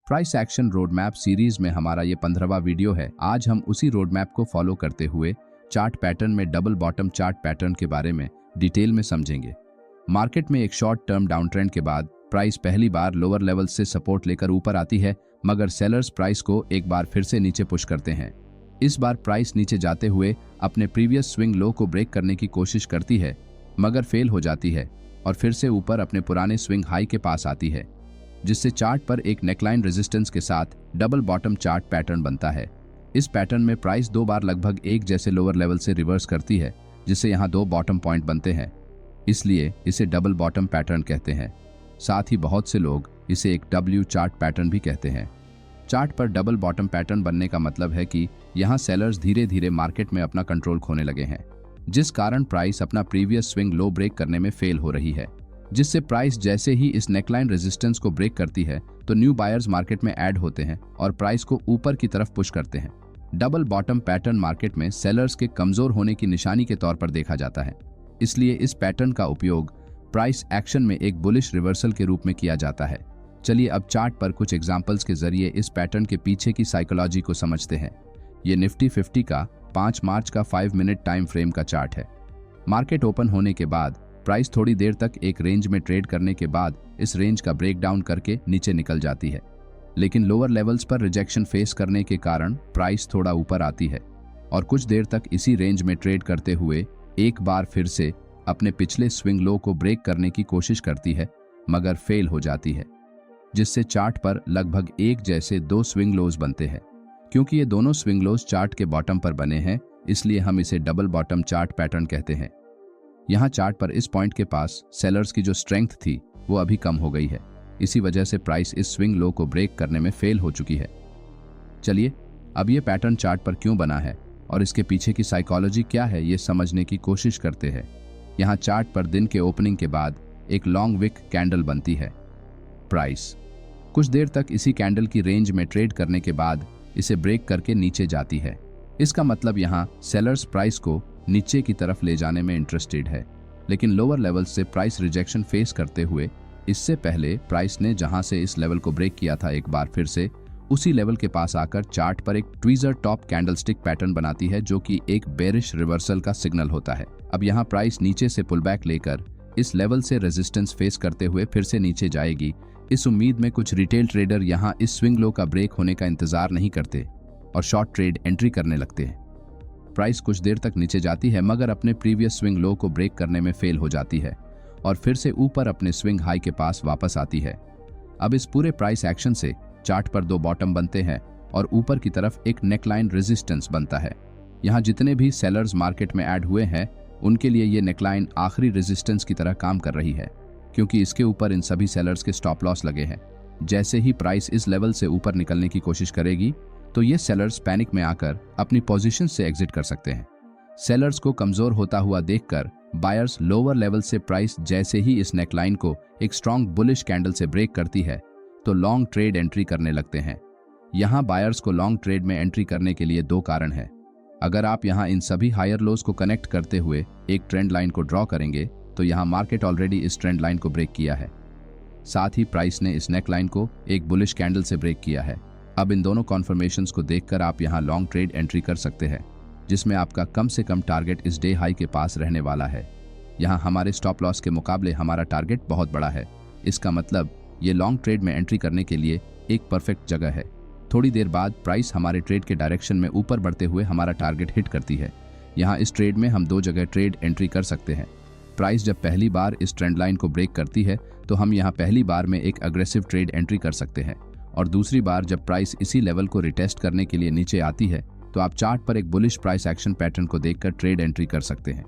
Price action road map series में हमारा ये 15वां वीडियो है। आज हम उसी रोड मैप को फॉलो करते हुए चार्ट पैटर्न में डबल बॉटम चार्ट पैटर्न के बारे में डिटेल में समझेंगे। मार्केट में एक शॉर्ट टर्म डाउन ट्रेंड के बाद प्राइस पहली बार लोअर लेवल से सपोर्ट लेकर ऊपर आती है, मगर सेलर्स प्राइस को एक बार फिर से नीचे पुश करते हैं। इस बार प्राइस नीचे जाते हुए अपने प्रीवियस स्विंग लो को ब्रेक करने की कोशिश करती है, मगर फेल हो जाती है और फिर से ऊपर अपने पुराने स्विंग हाई के पास आती है, जिससे चार्ट पर एक नेकलाइन रेजिस्टेंस के साथ डबल बॉटम चार्ट पैटर्न बनता है। इस पैटर्न में प्राइस दो बार लगभग एक जैसे लोअर लेवल से रिवर्स करती है, जिससे यहाँ दो बॉटम पॉइंट बनते हैं, इसलिए इसे डबल बॉटम पैटर्न कहते हैं। साथ ही बहुत से लोग इसे एक डब्ल्यू चार्ट पैटर्न भी कहते हैं। चार्ट पर डबल बॉटम पैटर्न बनने का मतलब है कि यहाँ सेलर्स धीरे धीरे मार्केट में अपना कंट्रोल खोने लगे हैं, जिस कारण प्राइस अपना प्रीवियस स्विंग लो ब्रेक करने में फेल हो रही है, जिससे प्राइस जैसे ही इस नेकलाइन रेजिस्टेंस को ब्रेक करती है तो न्यू बायर्स मार्केट में ऐड होते हैं और प्राइस को ऊपर की तरफ पुश करते हैं। डबल बॉटम पैटर्न मार्केट में सेलर्स के कमजोर होने की निशानी के तौर पर देखा जाता है, इसलिए इस पैटर्न का उपयोग प्राइस एक्शन में एक बुलिश रिवर्सल के रूप में किया जाता है। चलिए अब चार्ट पर कुछ एग्जांपल्स के जरिए इस पैटर्न के पीछे की साइकोलॉजी को समझते हैं। ये निफ्टी 50 का 5 मार्च का 5 मिनट टाइम फ्रेम का चार्ट है। मार्केट ओपन होने के बाद प्राइस थोड़ी देर तक एक रेंज में ट्रेड करने के बाद इस रेंज का ब्रेक डाउन करके नीचे निकल जाती है, लेकिन लोअर लेवल्स पर रिजेक्शन फेस करने के कारण प्राइस थोड़ा ऊपर आती है और कुछ देर तक इसी रेंज में ट्रेड करते हुए एक बार फिर से अपने पिछले स्विंग लो को ब्रेक करने की कोशिश करती है, मगर फेल हो जाती है, जिससे चार्ट पर लगभग एक जैसे दो स्विंग लोज बनते हैं। क्योंकि ये दोनों स्विंग लोज चार्ट के बॉटम पर बने हैं, इसलिए हम इसे डबल बॉटम चार्ट पैटर्न कहते हैं। यहाँ चार्ट पर इस पॉइंट के पास सेलर्स की जो स्ट्रेंथ थी वो अभी कम हो गई है, इसी वजह से प्राइस इस स्विंग लो को ब्रेक करने में फेल हो चुकी है। चलिए अब ये पैटर्न चार्ट पर क्यों बना है और इसके पीछे की साइकोलॉजी क्या है, ये समझने की कोशिश करते हैं। यहाँ चार्ट पर दिन के ओपनिंग के बाद एक लॉन्ग विक कैंडल बनती है। प्राइस कुछ देर तक इसी कैंडल की रेंज में ट्रेड करने के बाद इसे ब्रेक करके नीचे जाती है। इसका मतलब यहाँ सेलर्स प्राइस को नीचे की तरफ ले जाने में इंटरेस्टेड है, लेकिन लोअर लेवल से प्राइस रिजेक्शन फेस करते हुए इससे पहले प्राइस ने जहां से इस लेवल को ब्रेक किया था एक बार फिर से उसी लेवल के पास आकर चार्ट पर एक ट्वीजर टॉप कैंडलस्टिक पैटर्न बनाती है, जो कि एक बेरिश रिवर्सल का सिग्नल होता है। अब यहाँ प्राइस नीचे से पुल बैक लेकर इस लेवल से रेजिस्टेंस फेस करते हुए फिर से नीचे जाएगी। इस उम्मीद में कुछ रिटेल ट्रेडर यहाँ इस स्विंग लो का ब्रेक होने का इंतजार नहीं करते और शॉर्ट ट्रेड एंट्री करने लगते हैं। प्राइस कुछ देर तक नीचे जाती है, मगर अपने प्रीवियस स्विंग लो को ब्रेक करने में फेल हो जाती है और फिर से ऊपर अपने स्विंग हाई के पास वापस आती है। अब इस पूरे प्राइस एक्शन से चार्ट पर दो बॉटम बनते हैं और ऊपर की तरफ एक नेकलाइन रेजिस्टेंस बनता है। यहाँ जितने भी सेलर्स मार्केट में ऐड हुए हैं उनके लिए ये नेकलाइन आखिरी रेजिस्टेंस की तरह काम कर रही है, क्योंकि इसके ऊपर इन सभी सेलर्स के स्टॉप लॉस लगे हैं। जैसे ही प्राइस इस लेवल से ऊपर निकलने की कोशिश करेगी तो ये सेलर्स पैनिक में आकर अपनी पोजीशन से एग्जिट कर सकते हैं। सेलर्स को कमजोर होता हुआ देखकर बायर्स लोअर लेवल से प्राइस जैसे ही इस नेकलाइन को एक स्ट्रॉन्ग बुलिश कैंडल से ब्रेक करती है तो लॉन्ग ट्रेड एंट्री करने लगते हैं। यहाँ बायर्स को लॉन्ग ट्रेड में एंट्री करने के लिए दो कारण है। अगर आप यहाँ इन सभी हायर लोज को कनेक्ट करते हुए एक ट्रेंड लाइन को ड्रॉ करेंगे तो यहाँ मार्केट ऑलरेडी इस ट्रेंड लाइन को ब्रेक किया है, साथ ही प्राइस ने इस नेक लाइन को एक बुलिश कैंडल से ब्रेक किया है। अब इन दोनों कॉन्फर्मेशंस को देखकर आप यहाँ लॉन्ग ट्रेड एंट्री कर सकते हैं, जिसमें आपका कम से कम टारगेट इस डे हाई के पास रहने वाला है। यहाँ हमारे स्टॉप लॉस के मुकाबले हमारा टारगेट बहुत बड़ा है, इसका मतलब ये लॉन्ग ट्रेड में एंट्री करने के लिए एक परफेक्ट जगह है। थोड़ी देर बाद प्राइस हमारे ट्रेड के डायरेक्शन में ऊपर बढ़ते हुए हमारा टारगेट हिट करती है। यहाँ इस ट्रेड में हम दो जगह ट्रेड एंट्री कर सकते हैं। प्राइस जब पहली बार इस ट्रेंड लाइन को ब्रेक करती है तो हम यहाँ पहली बार में एक अग्रेसिव ट्रेड एंट्री कर सकते हैं, और दूसरी बार जब प्राइस इसी लेवल को रिटेस्ट करने के लिए नीचे आती है तो आप चार्ट पर एक बुलिश प्राइस एक्शन पैटर्न को देखकर ट्रेड एंट्री कर सकते हैं।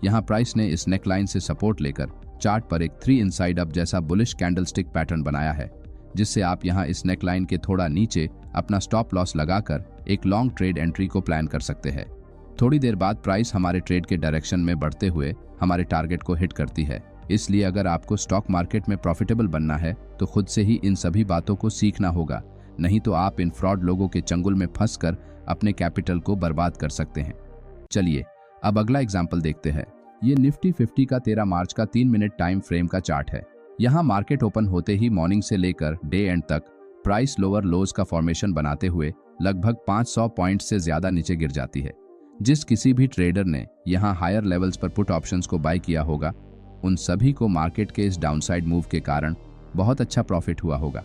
यहाँ प्राइस ने इस नेकलाइन से सपोर्ट लेकर चार्ट पर एक 3 इनसाइड अप जैसा बुलिश कैंडलस्टिक पैटर्न बनाया है, जिससे आप यहाँ इस नेकलाइन के थोड़ा नीचे अपना स्टॉप लॉस लगाकर एक लॉन्ग ट्रेड एंट्री को प्लान कर सकते हैं। थोड़ी देर बाद प्राइस हमारे ट्रेड के डायरेक्शन में बढ़ते हुए हमारे टारगेट को हिट करती है। इसलिए अगर आपको स्टॉक मार्केट में प्रॉफिटेबल बनना है तो खुद से ही इन सभी बातों को सीखना होगा, नहीं तो आप इन फ्रॉड लोगों के चंगुल में फंसकर अपने कैपिटल को बर्बाद कर सकते हैं। चलिए अब अगला एग्जाम्पल देखते हैं। ये निफ्टी 50 का 13 मार्च का 3 मिनट टाइम फ्रेम का चार्ट है। यहाँ मार्केट ओपन होते ही मॉर्निंग से लेकर डे एंड तक प्राइस लोअर लोज का फॉर्मेशन बनाते हुए लगभग 500 पॉइंट से ज्यादा नीचे गिर जाती है। जिस किसी भी ट्रेडर ने यहां हायर लेवल्स पर पुट ऑप्शंस को बाय किया होगा, उन सभी को मार्केट के इस डाउनसाइड मूव के कारण बहुत अच्छा प्रॉफिट हुआ होगा।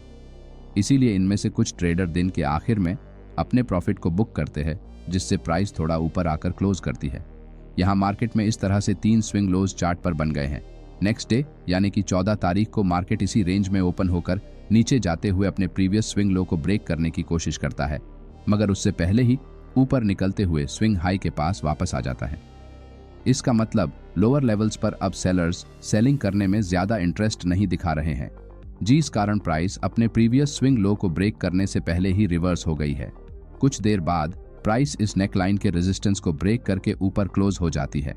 इसीलिए इनमें से कुछ ट्रेडर दिन के आखिर में अपने प्रॉफिट को बुक करते हैं, जिससे प्राइस थोड़ा ऊपर आकर क्लोज करती है। यहाँ मार्केट में इस तरह से 3 स्विंग लोज चार्ट पर बन गए हैं। नेक्स्ट डे यानी कि 14 तारीख को मार्केट इसी रेंज में ओपन होकर नीचे जाते हुए अपने प्रीवियस स्विंग लो को ब्रेक करने की कोशिश करता है, मगर उससे पहले ही ऊपर निकलते हुए स्विंग हाई के पास वापस आ जाता है। इसका मतलब लोअर लेवल्स पर अब सेलर्स सेलिंग करने में ज्यादा इंटरेस्ट नहीं दिखा रहे हैं, जिस कारण प्राइस अपने प्रीवियस स्विंग लो को ब्रेक करने से पहले ही रिवर्स हो गई है। कुछ देर बाद प्राइस इस नेकलाइन के रेजिस्टेंस को ब्रेक करके ऊपर क्लोज हो जाती है।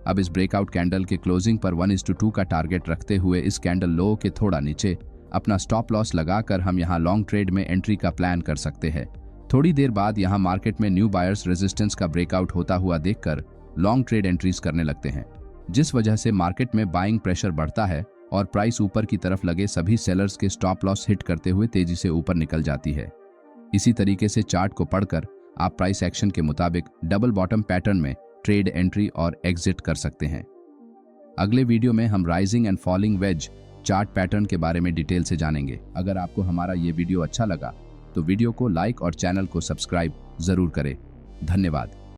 अब इस ब्रेकआउट कैंडल के क्लोजिंग पर 1:2 का टारगेट रखते हुए इस कैंडल लो के थोड़ा नीचे अपना स्टॉप लॉस लगाकर हम यहां लॉन्ग ट्रेड में एंट्री का प्लान कर सकते हैं। थोड़ी देर बाद यहां मार्केट में न्यू बायर्स रेजिस्टेंस का ब्रेकआउट होता हुआ देखकर लॉन्ग ट्रेड एंट्रीज करने लगते हैं, जिस वजह से मार्केट में बाइंग प्रेशर बढ़ता है और प्राइस ऊपर की तरफ लगे सभी सेलर्स के स्टॉप लॉस हिट करते हुए तेजी से ऊपर निकल जाती है। इसी तरीके से चार्ट को पढ़कर आप प्राइस एक्शन के मुताबिक डबल बॉटम पैटर्न में ट्रेड एंट्री और एग्जिट कर सकते हैं। अगले वीडियो में हम rising and falling veg chart pattern के बारे में डिटेल से जानेंगे। अगर आपको हमारा ये वीडियो अच्छा लगा तो वीडियो को लाइक और चैनल को सब्सक्राइब जरूर करें। धन्यवाद।